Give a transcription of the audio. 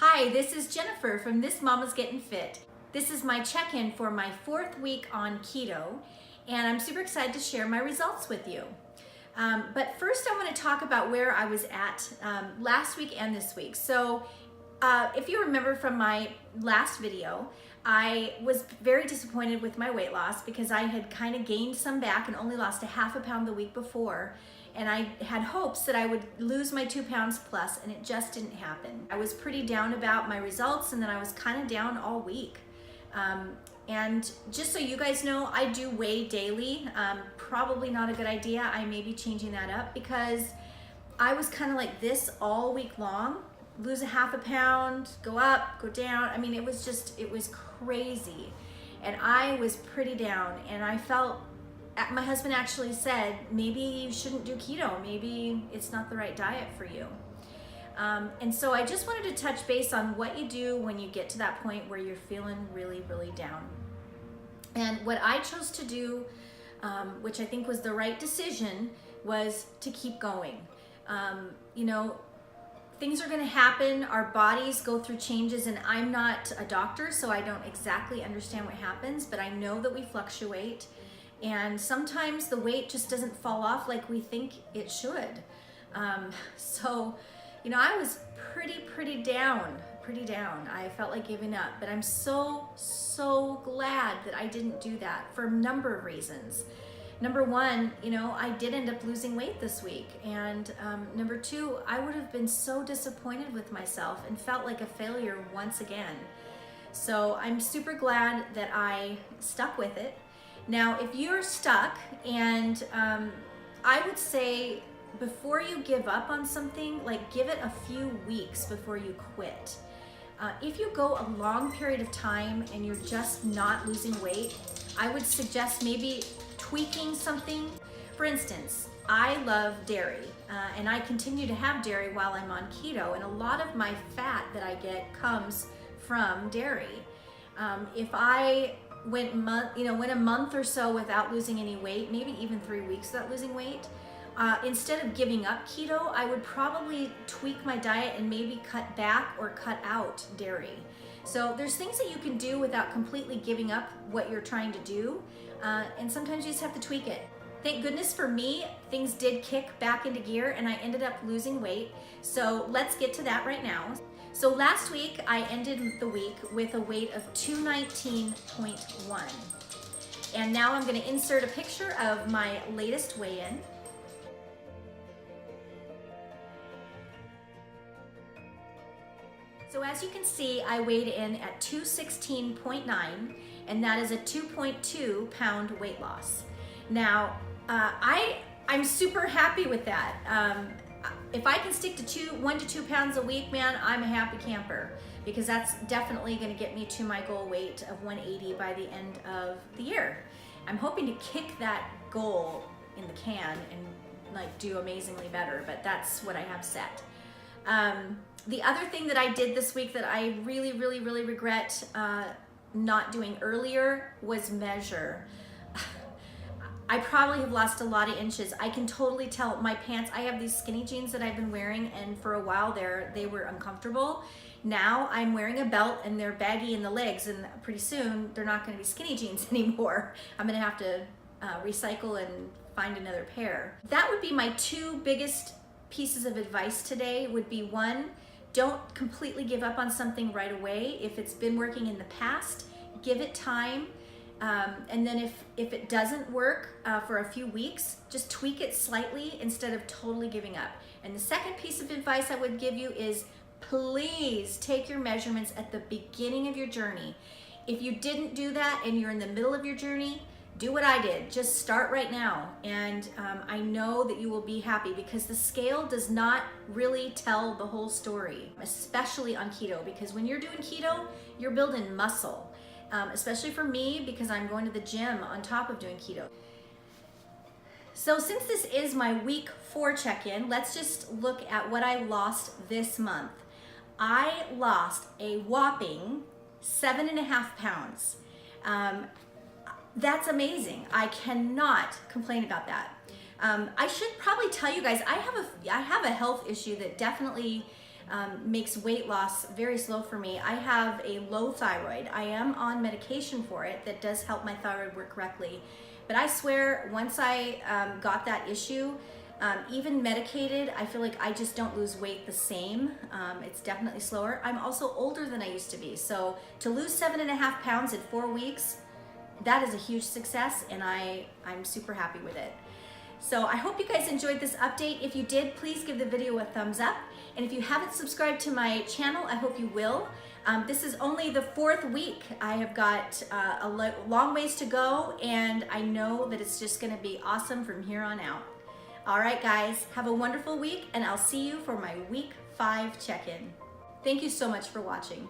Hi, this is Jennifer from This Mama's Getting Fit. This is my check-in for my 4th week on keto, and I'm super excited to share my results with you. But first I want to talk about where I was at last week and this week. So if you remember from my last video, I was very disappointed with my weight loss because I had kind of gained some back and only lost a half a pound the week before. And I had hopes that I would lose my 2 pounds plus, and it just didn't happen. I was pretty down about my results, and then I was kind of down all week. And just so you guys know, I do weigh daily. Probably not a good idea. I may be changing that up because I was kind of like this all week long. Lose a half a pound, go up, go down. I mean, it was crazy. And I was pretty down, and I felt, my husband actually said, maybe you shouldn't do keto. Maybe it's not the right diet for you. And so I just wanted to touch base on what you do when you get to that point where you're feeling really, really down. And what I chose to do, which I think was the right decision, was to keep going. You know, things are gonna happen, our bodies go through changes, and I'm not a doctor, so I don't exactly understand what happens, but I know that we fluctuate. And sometimes the weight just doesn't fall off like we think it should. So, you know, I was pretty down. I felt like giving up, but I'm so glad that I didn't do that for a number of reasons. Number one, you know, I did end up losing weight this week. And number two, I would have been so disappointed with myself and felt like a failure once again. So I'm super glad that I stuck with it. Now, if you're stuck, and I would say before you give up on something, like give it a few weeks before you quit. If you go a long period of time and you're just not losing weight, I would suggest maybe tweaking something. For instance, I love dairy, and I continue to have dairy while I'm on keto, and a lot of my fat that I get comes from dairy. If I went a month or so without losing any weight, maybe even 3 weeks without losing weight, instead of giving up keto, I would probably tweak my diet and maybe cut back or cut out dairy. So there's things that you can do without completely giving up what you're trying to do, and sometimes you just have to tweak it. Thank goodness for me, things did kick back into gear and I ended up losing weight. So let's get to that right now. So last week, I ended the week with a weight of 219.1. And now I'm gonna insert a picture of my latest weigh-in. So as you can see, I weighed in at 216.9, and that is a 2.2 pound weight loss. Now, I'm super happy with that. If I can stick to 1 to 2 pounds a week, man, I'm a happy camper, because that's definitely gonna get me to my goal weight of 180 by the end of the year. I'm hoping to kick that goal in the can and like do amazingly better, but that's what I have set. The other thing that I did this week that I really regret not doing earlier was measure. I probably have lost a lot of inches. I can totally tell my pants. I have these skinny jeans that I've been wearing, and for a while there, they were uncomfortable. Now I'm wearing a belt and they're baggy in the legs, and pretty soon they're not gonna be skinny jeans anymore. I'm gonna have to recycle and find another pair. That would be my 2 biggest pieces of advice today. Would be 1, don't completely give up on something right away. If it's been working in the past, give it time. And then if it doesn't work for a few weeks, just tweak it slightly instead of totally giving up. And the second piece of advice I would give you is, please take your measurements at the beginning of your journey. If you didn't do that and you're in the middle of your journey, do what I did. Just start right now. And I know that you will be happy, because the scale does not really tell the whole story, especially on keto, because when you're doing keto, you're building muscle. Especially for me, because I'm going to the gym on top of doing keto. So since this is my week 4 check-in, let's just look at what I lost this month. I lost a whopping 7.5 pounds. That's amazing. I cannot complain about that. I should probably tell you guys, I have a health issue that definitely makes weight loss very slow for me. I have a low thyroid. I am on medication for it that does help my thyroid work correctly. But I swear, once I got that issue, even medicated, I feel like I just don't lose weight the same. It's definitely slower. I'm also older than I used to be. So to lose 7.5 pounds in 4 weeks, that is a huge success, and I'm super happy with it. So I hope you guys enjoyed this update. If you did, please give the video a thumbs up. And if you haven't subscribed to my channel, I hope you will. This is only the 4th week. I have got a long ways to go, and I know that it's just gonna be awesome from here on out. All right, guys, have a wonderful week, and I'll see you for my week 5 check-in. Thank you so much for watching.